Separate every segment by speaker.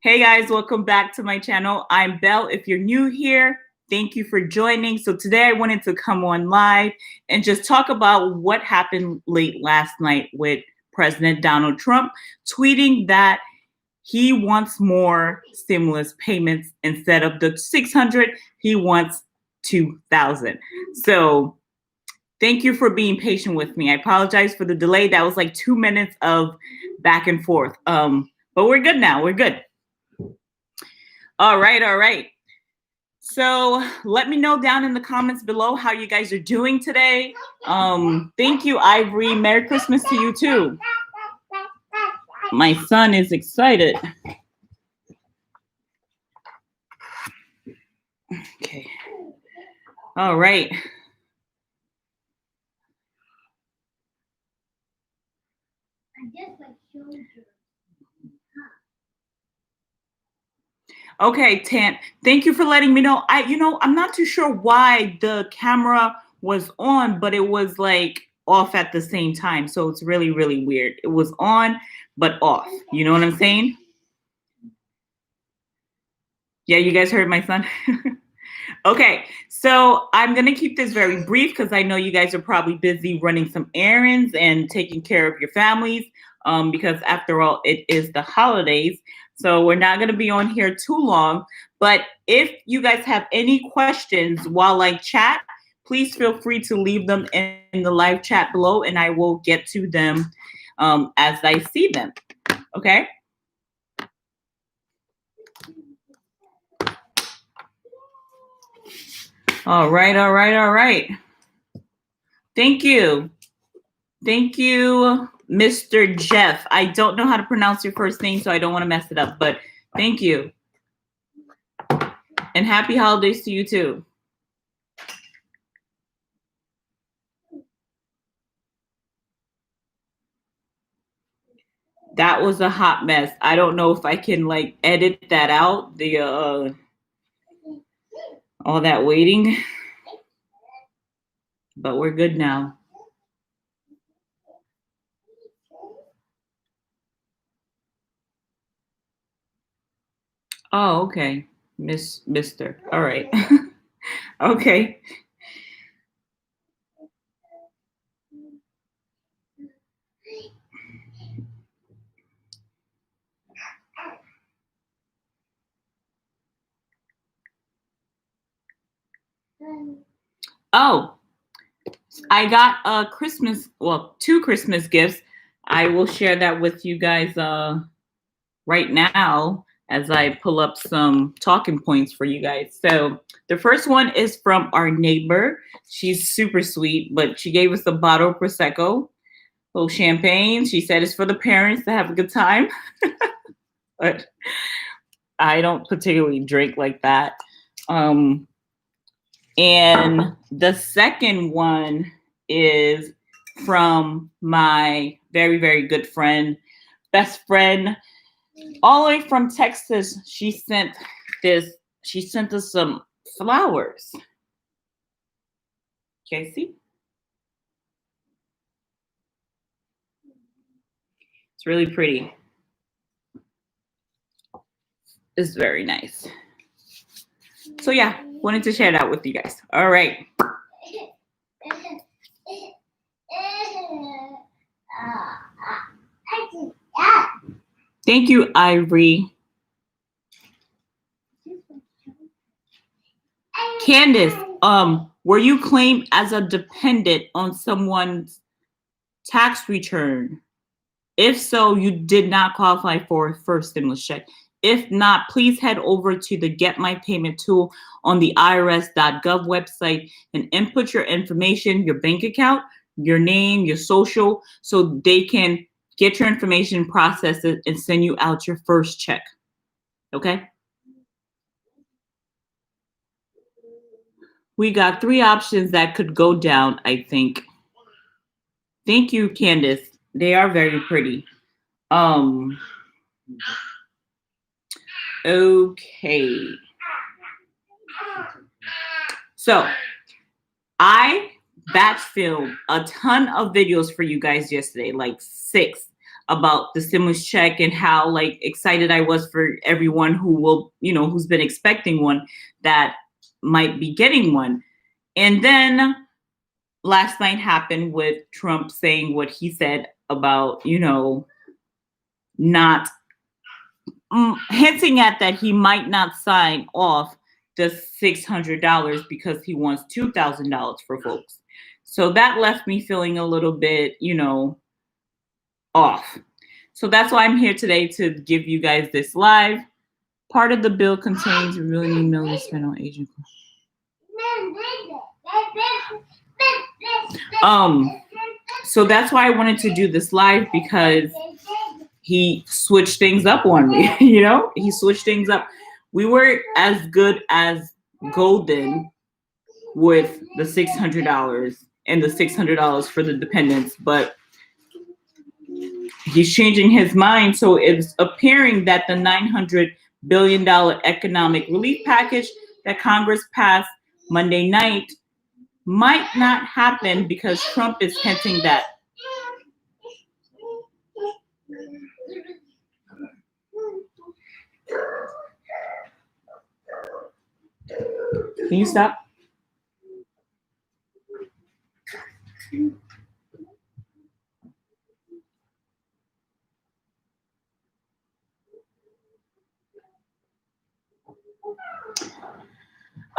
Speaker 1: Hey guys, welcome back to my channel. I'm Belle. If you're new here, thank you for joining. So today I wanted to come on live and just talk about what happened late last night with President Donald Trump tweeting that he wants more stimulus payments. Instead of the 600, he wants 2,000. So thank you for being patient with me. I apologize for the delay. That was like 2 minutes of back and forth. But we're good now. We're good. All right. So let me know down in the comments below how you guys are doing today. Thank you, Ivory. Merry Christmas to you too. My son is excited. Okay. All right. Okay, Tant, thank you for letting me know. I'm not too sure why the camera was on, but it was like off at the same time. So it's really, really weird. It was on, but off. You know what I'm saying? Yeah, you guys heard my son? Okay, so I'm going to keep this very brief because I know you guys are probably busy running some errands and taking care of your families because after all, it is the holidays. So we're not going to be on here too long. But if you guys have any questions while I chat, please feel free to leave them in the live chat below and I will get to them as I see them. Okay? All right. Thank you. Thank you, Mr. Jeff. I don't know how to pronounce your first name, so I don't want to mess it up, but thank you. And happy holidays to you too. That was a hot mess. I don't know if I can like edit that out, the all that waiting. But we're good now. Oh, okay. Mr. All right. Okay. Oh, I got a two Christmas gifts. I will share that with you guys right now as I pull up some talking points for you guys. So the first one is from our neighbor. She's super sweet, but she gave us a bottle of Prosecco, little champagne. She said it's for the parents to have a good time. But I don't particularly drink like that. And the second one is from my very, very good friend, best friend, all the way from Texas. She sent us some flowers. Can you see? It's really pretty. It's very nice. So yeah, wanted to share that with you guys. All right. Thank you, Ivory. Candace, were you claimed as a dependent on someone's tax return? If so, you did not qualify for a first stimulus check. If not, please head over to the Get My Payment tool on the irs.gov website and input your information, your bank account, your name, your social, so they can get your information, process it, and send you out your first check. Okay? We got 3 options that could go down, I think. Thank you, Candace. They are very pretty. Okay. So I batch filmed a ton of videos for you guys yesterday, like 6 about the stimulus check and how like excited I was for everyone who will, who's been expecting one that might be getting one. And then last night happened with Trump saying what he said about, not hinting at that he might not sign off the $600 because he wants $2,000 for folks. So that left me feeling a little bit, off. So that's why I'm here today to give you guys this live. Part of the bill contains really millions spent on Asian. So that's why I wanted to do this live, because he switched things up on me. He switched things up. We were as good as golden with the $600 and the $600 for the dependents, but he's changing his mind. So it's appearing that the $900 billion economic relief package that Congress passed Monday night might not happen because Trump is hinting that. Can you stop?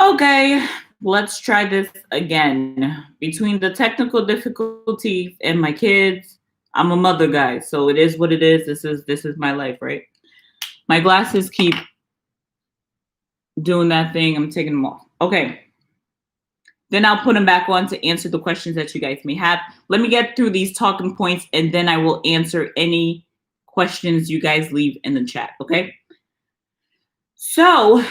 Speaker 1: Okay, let's try this again. Between the technical difficulties and my kids, I'm a mother, guys, so it is what it is. This is my life, right? My glasses keep doing that thing. I'm taking them off. Okay. Then I'll put them back on to answer the questions that you guys may have. Let me get through these talking points, and then I will answer any questions you guys leave in the chat, okay? So,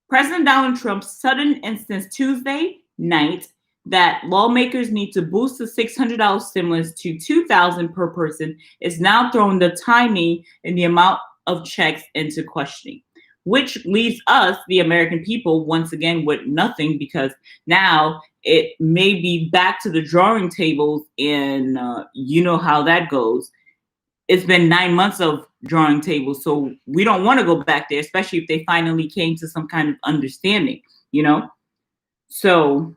Speaker 1: President Donald Trump's sudden instance Tuesday night that lawmakers need to boost the $600 stimulus to $2,000 per person is now throwing the timing and the amount of checks into questioning, which leaves us, the American people, once again with nothing, because now it may be back to the drawing tables, and you know how that goes. It's been 9 months of drawing tables, so we don't want to go back there, especially if they finally came to some kind of understanding, So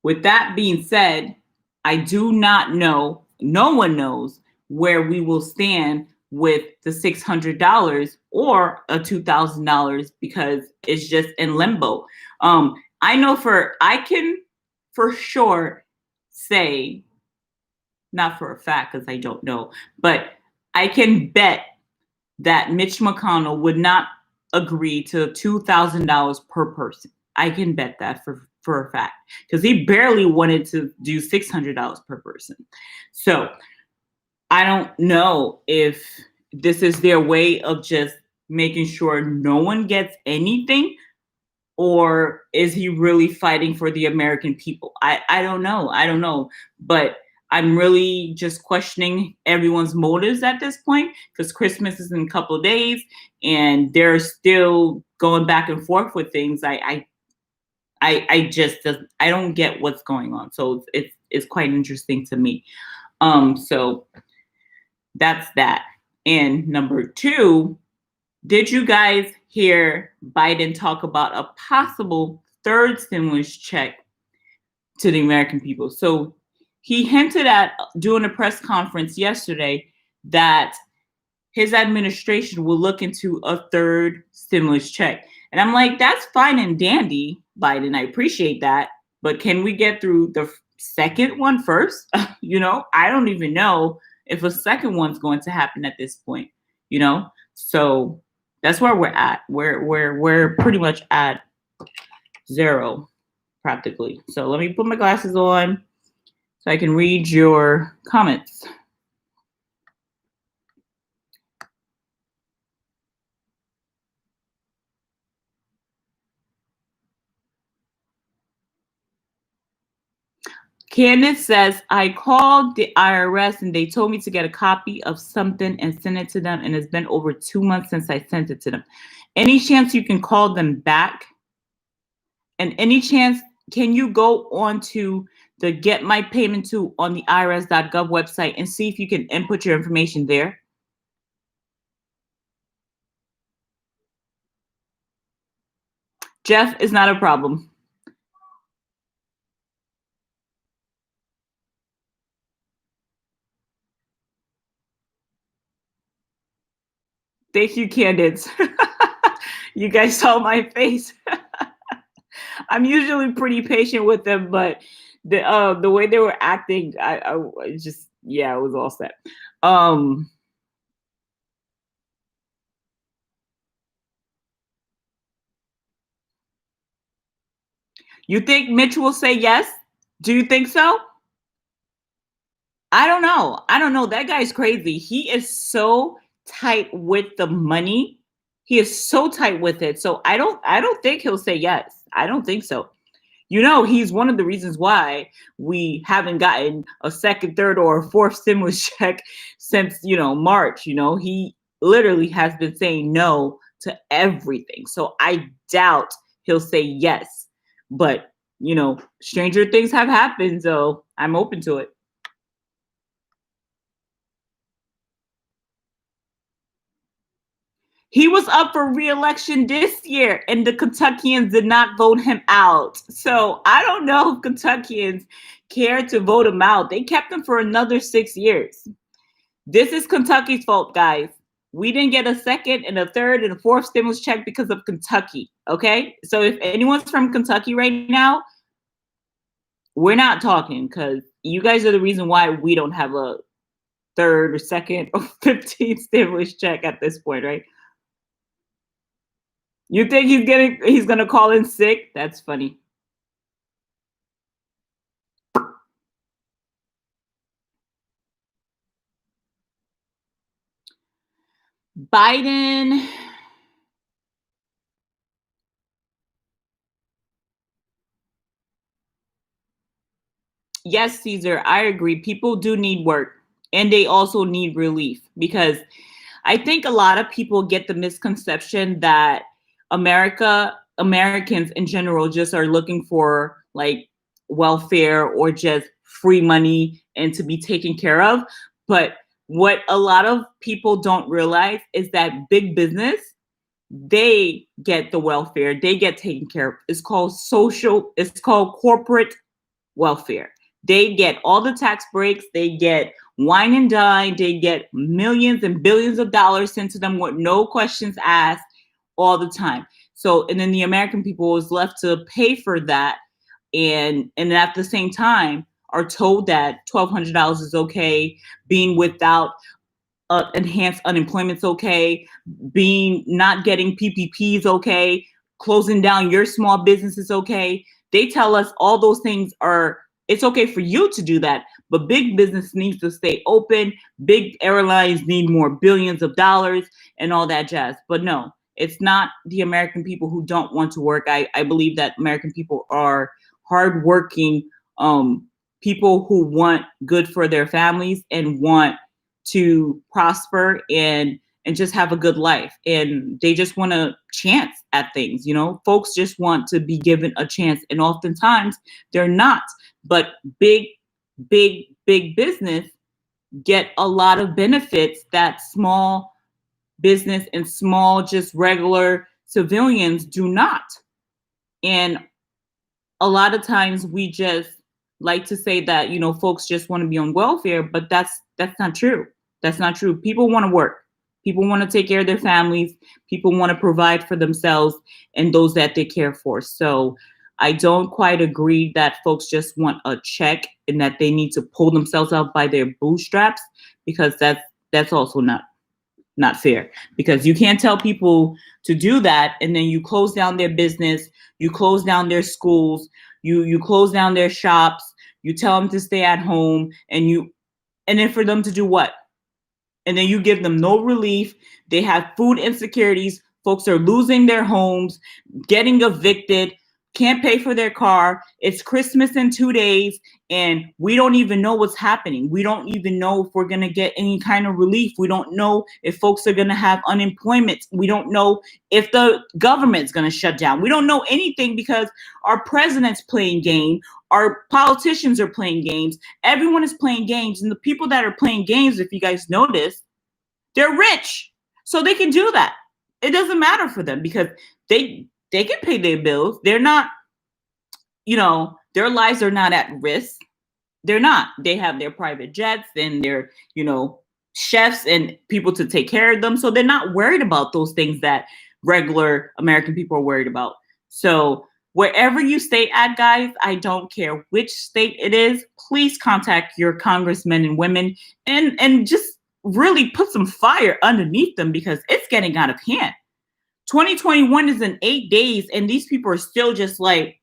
Speaker 1: with that being said, I do not know, no one knows where we will stand with the $600 or a $2,000, because it's just in limbo. I can for sure say, not for a fact because I don't know, but I can bet that Mitch McConnell would not agree to $2,000 per person. I can bet that for a fact, because he barely wanted to do $600 per person. So I don't know if this is their way of just making sure no one gets anything, or is he really fighting for the American people? I don't know. But I'm really just questioning everyone's motives at this point, because Christmas is in a couple of days and they're still going back and forth with things. I don't get what's going on. So it's quite interesting to me. So that's that. And number two, did you guys hear Biden talk about a possible third stimulus check to the American people? So he hinted at, during a press conference yesterday, that his administration will look into a third stimulus check. And I'm like, that's fine and dandy, Biden. I appreciate that. But can we get through the second one first? I don't even know if a second one's going to happen at this point, So that's where we're at. We're pretty much at zero, practically. So let me put my glasses on so I can read your comments. Candace says, I called the IRS and they told me to get a copy of something and send it to them, and it's been over 2 months since I sent it to them. Any chance you can call them back? And any chance, can you go on to the Get My Payment To on the irs.gov website and see if you can input your information there. Jeff is not a problem. Thank you, candidates. You guys saw my face. I'm usually pretty patient with them, but the way they were acting, I just, yeah, it was all set. You think Mitch will say yes? Do you think so? I don't know. I don't know. That guy's crazy. He is so tight with the money. He is so tight with it. So I don't think he'll say yes. I don't think so. You know, he's one of the reasons why we haven't gotten a second, third, or a fourth stimulus check since, March. He literally has been saying no to everything. So I doubt he'll say yes. But, stranger things have happened. So I'm open to it. He was up for re-election this year, and the Kentuckians did not vote him out. So I don't know if Kentuckians care to vote him out. They kept him for another 6 years. This is Kentucky's fault, guys. We didn't get a second and a third and a fourth stimulus check because of Kentucky, okay? So if anyone's from Kentucky right now, we're not talking because you guys are the reason why we don't have a third or second or 15th stimulus check at this point, right? You think he's gonna call in sick? That's funny. Biden. Yes, Caesar, I agree. People do need work and they also need relief because I think a lot of people get the misconception that Americans in general just are looking for like welfare or just free money and to be taken care of. But what a lot of people don't realize is that big business, they get the welfare, they get taken care of. It's called corporate welfare. They get all the tax breaks, they get wine and dine, they get millions and billions of dollars sent to them with no questions asked all the time. So, and then the American people was left to pay for that, and at the same time are told that $1,200 is okay, being without enhanced unemployment's okay, being not getting PPP is okay, closing down your small business is okay. They tell us all those things it's okay for you to do that, but big business needs to stay open. Big airlines need more billions of dollars and all that jazz. But no, it's not the American people who don't want to work. I believe that American people are hardworking people who want good for their families and want to prosper and just have a good life, and they just want a chance at things. Folks just want to be given a chance, and oftentimes they're not. But big business get a lot of benefits that small business and small just regular civilians do not. And a lot of times we just like to say that folks just want to be on welfare, but that's not true. That's not true. People want to work. People want to take care of their families. People want to provide for themselves and those that they care for. So I don't quite agree that folks just want a check and that they need to pull themselves out by their bootstraps, because that's also not fair, because you can't tell people to do that and then you close down their business, you close down their schools, you close down their shops, you tell them to stay at home, and then for them to do what? And then you give them no relief. They have food insecurities. Folks are losing their homes, getting evicted. can't pay for their car. It's Christmas in 2 days, and we don't even know what's happening. We don't even know if we're going to get any kind of relief. We don't know if folks are going to have unemployment. We don't know if the government's going to shut down. We don't know anything because our president's playing game. Our politicians are playing games. Everyone is playing games. And the people that are playing games, if you guys notice, they're rich. So they can do that. It doesn't matter for them because they can pay their bills. They're not, their lives are not at risk. They're not. They have their private jets and their, chefs and people to take care of them. So they're not worried about those things that regular American people are worried about. So wherever you stay at, guys, I don't care which state it is, please contact your congressmen and women and just really put some fire underneath them because it's getting out of hand. 2021 is in 8 days and these people are still just like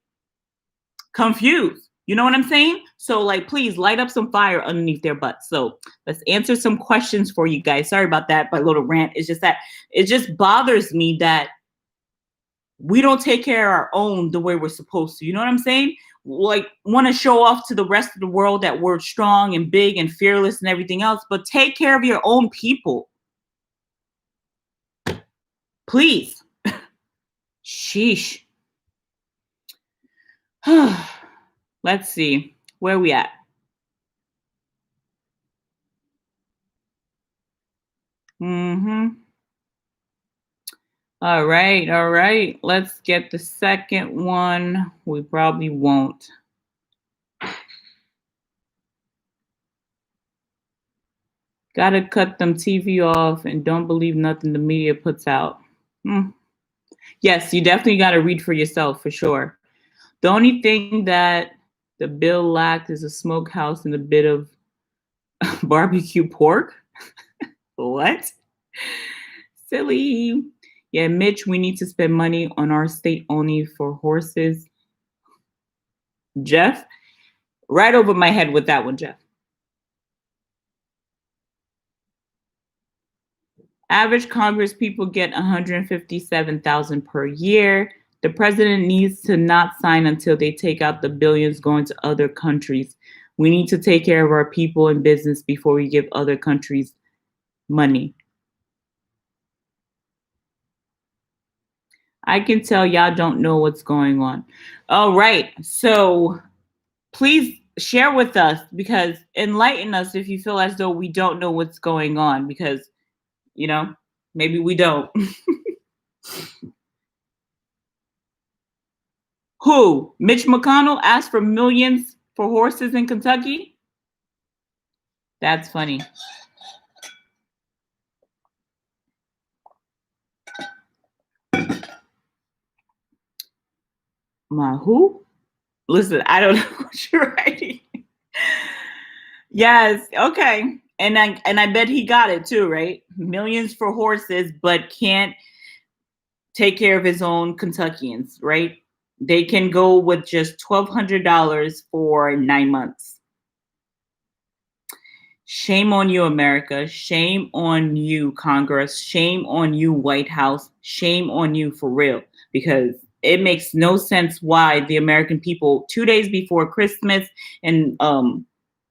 Speaker 1: confused. You know what I'm saying? So like, please light up some fire underneath their butts. So let's answer some questions for you guys. Sorry about that. My little rant is just that it just bothers me that we don't take care of our own the way we're supposed to. You know what I'm saying? Like, want to show off to the rest of the world that we're strong and big and fearless and everything else, but take care of your own people. Please. Sheesh. Let's see. Where are we at? All right. Let's get the second one. We probably won't. Gotta cut them TV off and don't believe nothing the media puts out. Yes, you definitely gotta read for yourself for sure. The only thing that the bill lacked is a smokehouse and a bit of barbecue pork. What? Silly. Yeah, Mitch, we need to spend money on our state only for horses. Jeff, right over my head with that one, Jeff. Average Congress people get $157,000 per year. The president needs to not sign until they take out the billions going to other countries. We need to take care of our people and business before we give other countries money. I can tell y'all don't know what's going on. All right. So please share with us because enlighten us if you feel as though we don't know what's going on because, maybe we don't. Who? Mitch McConnell asked for millions for horses in Kentucky? That's funny. My who? Listen, I don't know what you're writing. Yes, okay. And I bet he got it too, right? Millions for horses, but can't take care of his own Kentuckians, right? They can go with just $1,200 for 9 months. Shame on you, America. Shame on you, Congress. Shame on you, White House. Shame on you for real. Because it makes no sense why the American people, 2 days before Christmas and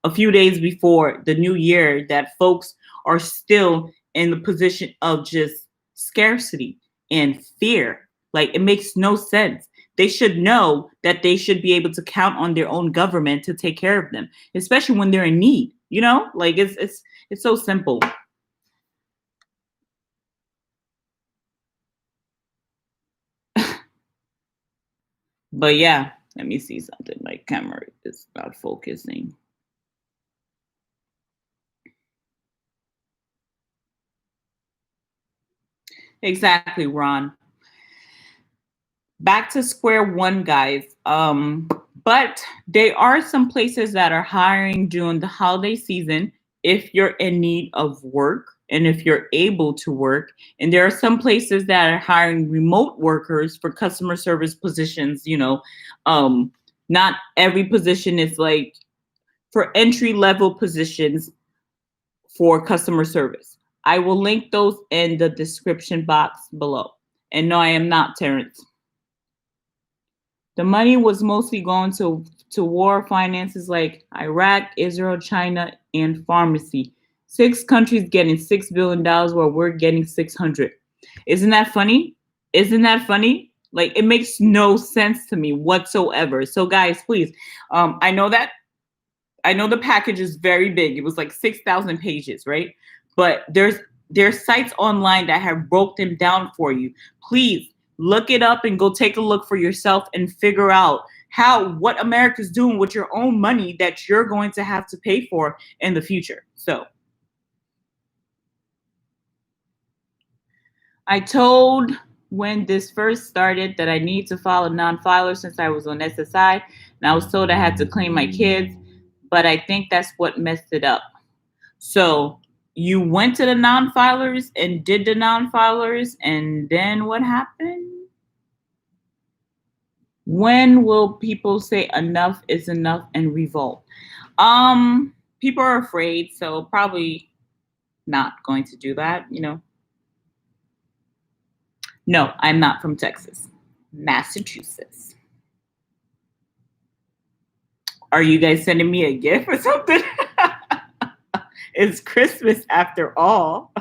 Speaker 1: a few days before the new year, that folks are still in the position of just scarcity and fear. Like, it makes no sense. They should know that they should be able to count on their own government to take care of them, especially when they're in need. Like it's so simple. But yeah, let me see something. My camera is not focusing. Exactly, Ron. Back to square one, guys. But there are some places that are hiring during the holiday season if you're in need of work and if you're able to work. And there are some places that are hiring remote workers for customer service positions. Not every position is like for entry level positions for customer service. I will link those in the description box below. And no, I am not Terrence. The money was mostly going to war finances like Iraq, Israel, China, and pharmacy. 6 countries getting $6 billion while we're getting 600. Isn't that funny? Isn't that funny? Like it makes no sense to me whatsoever. So guys, please, I know the package is very big. It was like 6,000 pages, right? But there's sites online that have broke them down for you. Please look it up and go take a look for yourself and figure out what America's doing with your own money that you're going to have to pay for in the future. So I told when this first started that I need to file a non-filer since I was on SSI, and I was told I had to claim my kids, but I think that's what messed it up. So you went to the non-filers and did the non-filers, and then what happened? When will people say enough is enough and revolt? People are afraid, so probably not going to do that, you know. No, I'm not from Texas. Massachusetts. Are you guys sending me a gift or something? It's Christmas after all.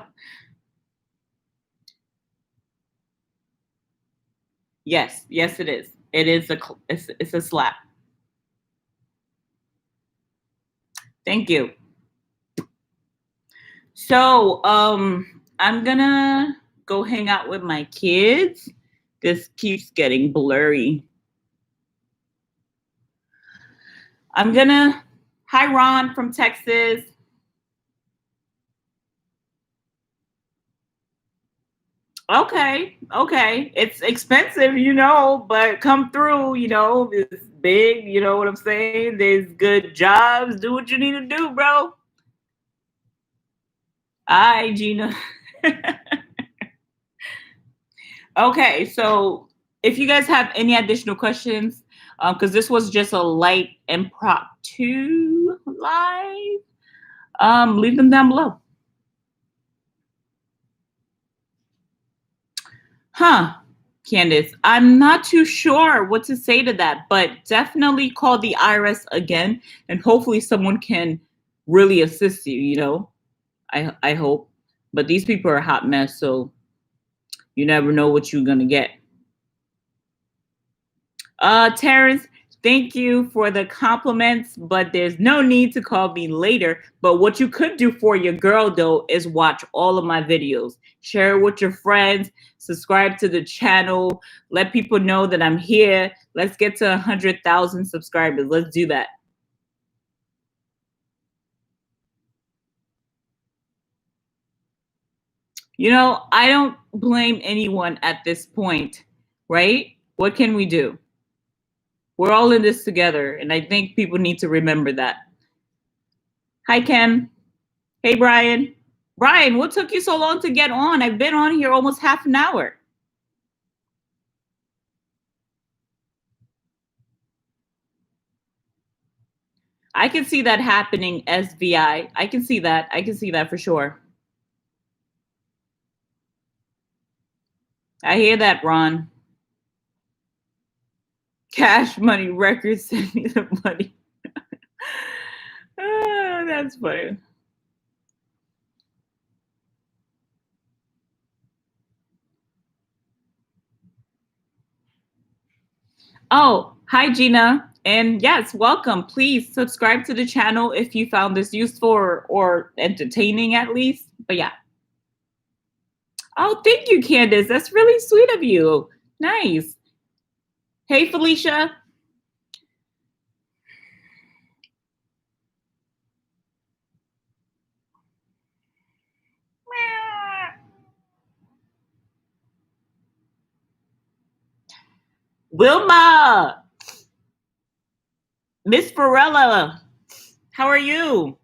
Speaker 1: Yes, it is. It is it's a slap. Thank you. So, I'm gonna go hang out with my kids. This keeps getting blurry. Hi Ron from Texas. Okay. It's expensive, you know, but come through, you know, it's big, you know what I'm saying? There's good jobs. Do what you need to do, bro. Hi, Gina. Okay, so if you guys have any additional questions, because this was just a light impromptu live, leave them down below. Candace, I'm not too sure what to say to that, but definitely call the IRS again, and hopefully someone can really assist you, you know? I hope. But these people are a hot mess, so you never know what you're gonna get. Terrence, thank you for the compliments, but there's no need to call me later. But what you could do for your girl, though, is watch all of my videos. Share it with your friends. Subscribe to the channel. Let people know that I'm here. Let's get to 100,000 subscribers. Let's do that. You know, I don't blame anyone at this point, right? What can we do? We're all in this together, and I think people need to remember that. Hi, Ken. Hey, Brian. Brian, what took you so long to get on? I've been on here almost half an hour. I can see that happening, SVI. I can see that. I can see that for sure. I hear that, Ron. Cash Money Records, send me the money. Oh, that's funny. Oh, hi, Gina. And yes, welcome. Please subscribe to the channel if you found this useful or entertaining at least. But yeah. Oh, thank you, Candace. That's really sweet of you. Nice. Hey, Felicia. Wilma. Miss Farella. How are you?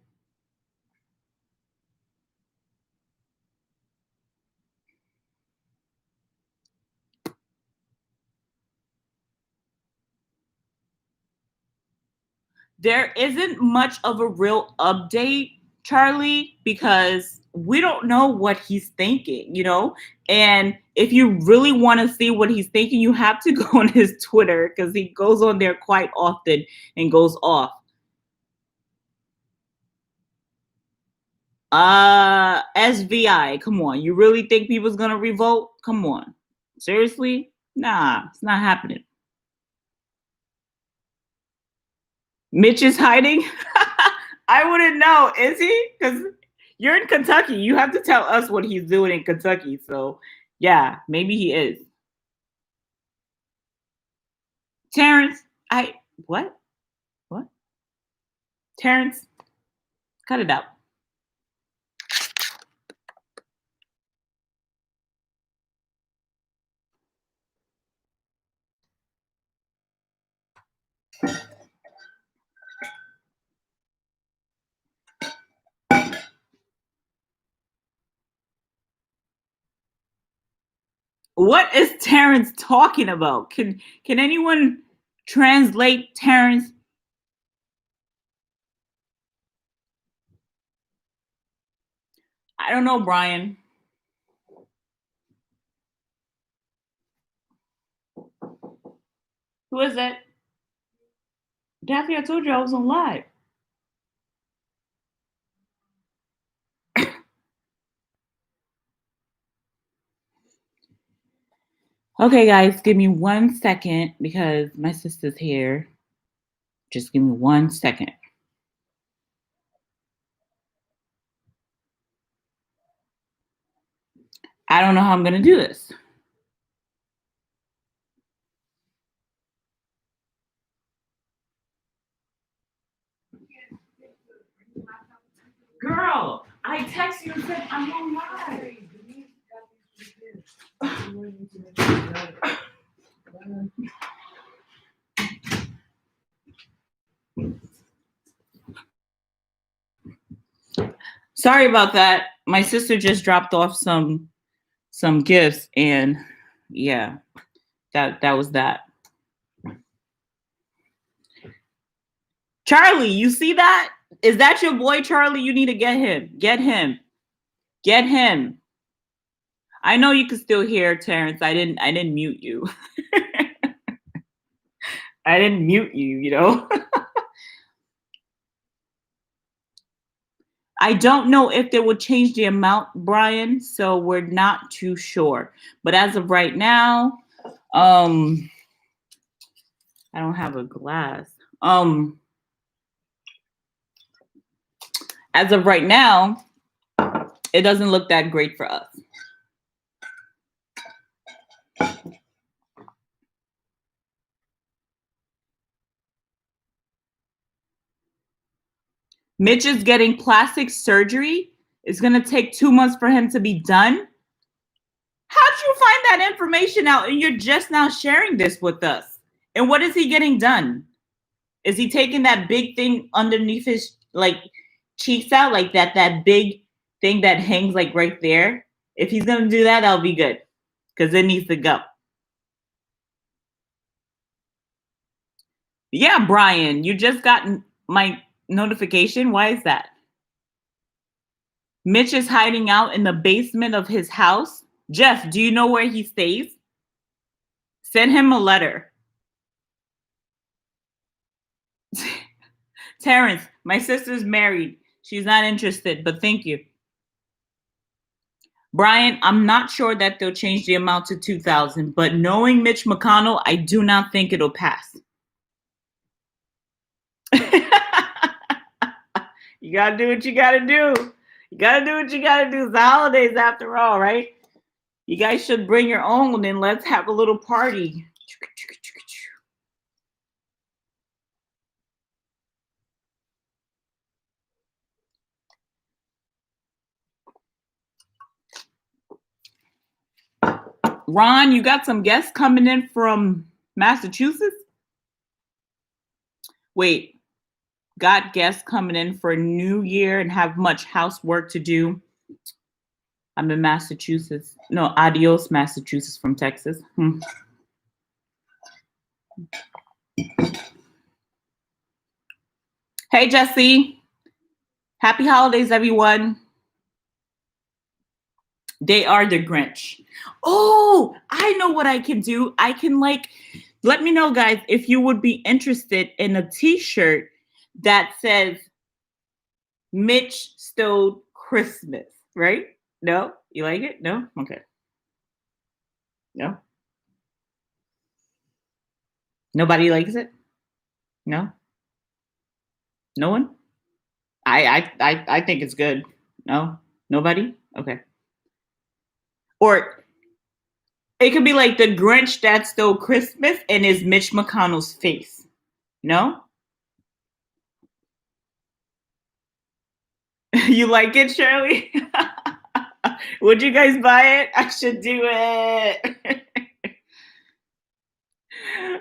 Speaker 1: There isn't much of a real update, Charlie, because we don't know what he's thinking, you know? And if you really want to see what he's thinking, you have to go on his Twitter because he goes on there quite often and goes off. SVI, come on. You really think people's gonna revolt? Come on. Seriously? Nah, it's not happening. Mitch is hiding? I wouldn't know. Is he? Because you're in Kentucky. You have to tell us what he's doing in Kentucky. So, yeah, maybe he is. Terrence, what? What? Terrence, cut it out. What is Terrence talking about? Can anyone translate Terrence? I don't know, Brian. Who is that? Daphne, I told you I was on live. Okay, guys, give me 1 second because my sister's here. Just give me 1 second. I don't know how I'm going to do this. Girl, I text you and said I'm on live. Sorry about that. My sister just dropped off some gifts, and yeah, that was that. Charlie, you see that? Is that your boy Charlie? You need to get him. Get him. Get him. I know you can still hear Terrence. I didn't mute you. I didn't mute you, you know. I don't know if they will change the amount, Brian, so we're not too sure. But as of right now, I don't have a glass. As of right now, it doesn't look that great for us. Mitch is getting plastic surgery. It's going to take 2 months for him to be done. How'd you find that information out and you're just now sharing this with us? And what is he getting done? Is he taking that big thing underneath his cheeks out, like that big thing that hangs like right there? If he's going to do that, that'll be good because it needs to go. Yeah, Brian, you just got my notification. Why is that? Mitch is hiding out in the basement of his house. Jeff, do you know where he stays? Send him a letter. Terrence, my sister's married. She's not interested, but thank you. Brian, I'm not sure that they'll change the amount to 2,000, but knowing Mitch McConnell, I do not think it'll pass. You gotta do what you gotta do. You gotta do what you gotta do. It's the holidays after all, right? You guys should bring your own and let's have a little party. Ron, you got some guests coming in from Massachusetts? Wait, got guests coming in for New Year and have much housework to do. I'm in Massachusetts. No, adios, Massachusetts from Texas. Hey, Jesse. Happy holidays, everyone. They are the Grinch. Oh, I know what I can do. I can let me know, guys, if you would be interested in a t-shirt that says Mitch stole Christmas, right? No? You like it? No? Okay. No? Nobody likes it? No? No one? I think it's good. No? Nobody? Okay. Or it could be like the Grinch that stole Christmas and is Mitch McConnell's face. No? You like it, Shirley? Would you guys buy it? I should do it.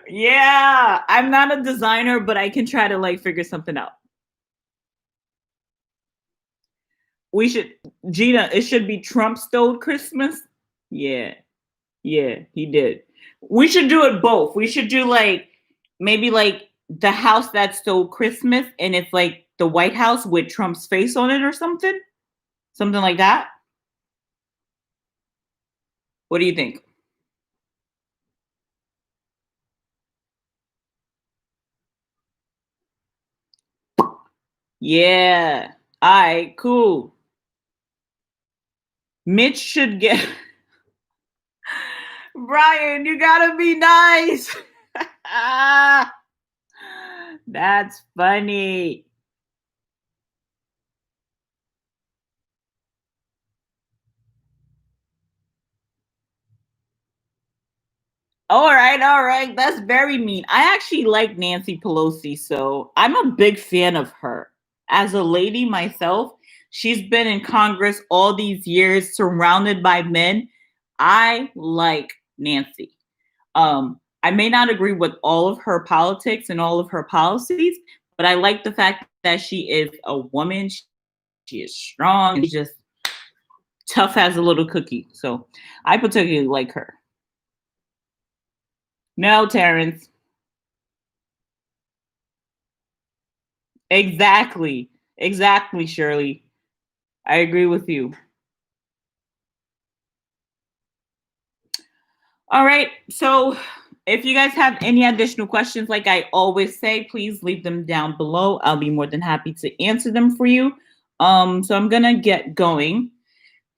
Speaker 1: Yeah, I'm not a designer, but I can try to figure something out. We should, Gina, it should be Trump stole Christmas. Yeah, yeah, he did. We should do it both. We should do maybe the house that stole Christmas and it's like the White House with Trump's face on it or something. Something like that. What do you think? Yeah. All right, cool. Mitch should get Brian, you gotta be nice. That's funny. All right. That's very mean. I actually like Nancy Pelosi, so I'm a big fan of her. As a lady myself, she's been in Congress all these years, surrounded by men. I like Nancy. I may not agree with all of her politics and all of her policies, but I like the fact that she is a woman. She is strong and she's just tough as a little cookie. So I particularly like her. No, Terrence. Exactly. Exactly, Shirley. I agree with you. All right. So if you guys have any additional questions, like I always say, please leave them down below. I'll be more than happy to answer them for you. So I'm gonna get going,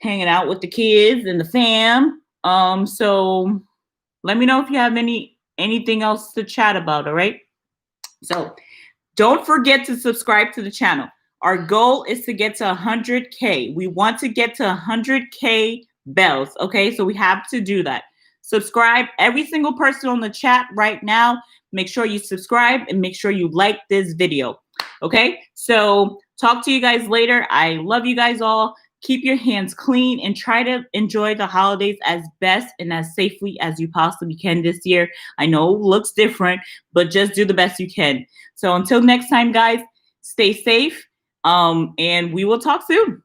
Speaker 1: hanging out with the kids and the fam. So let me know if you have anything else to chat about. All right. So don't forget to subscribe to the channel. Our goal is to get to 100K. We want to get to 100K bells. Okay, so we have to do that. Subscribe. Every single person on the chat right now, make sure you subscribe and make sure you like this video. Okay, so talk to you guys later. I love you guys all. Keep your hands clean and try to enjoy the holidays as best and as safely as you possibly can this year. I know it looks different, but just do the best you can. So until next time, guys, stay safe, and we will talk soon.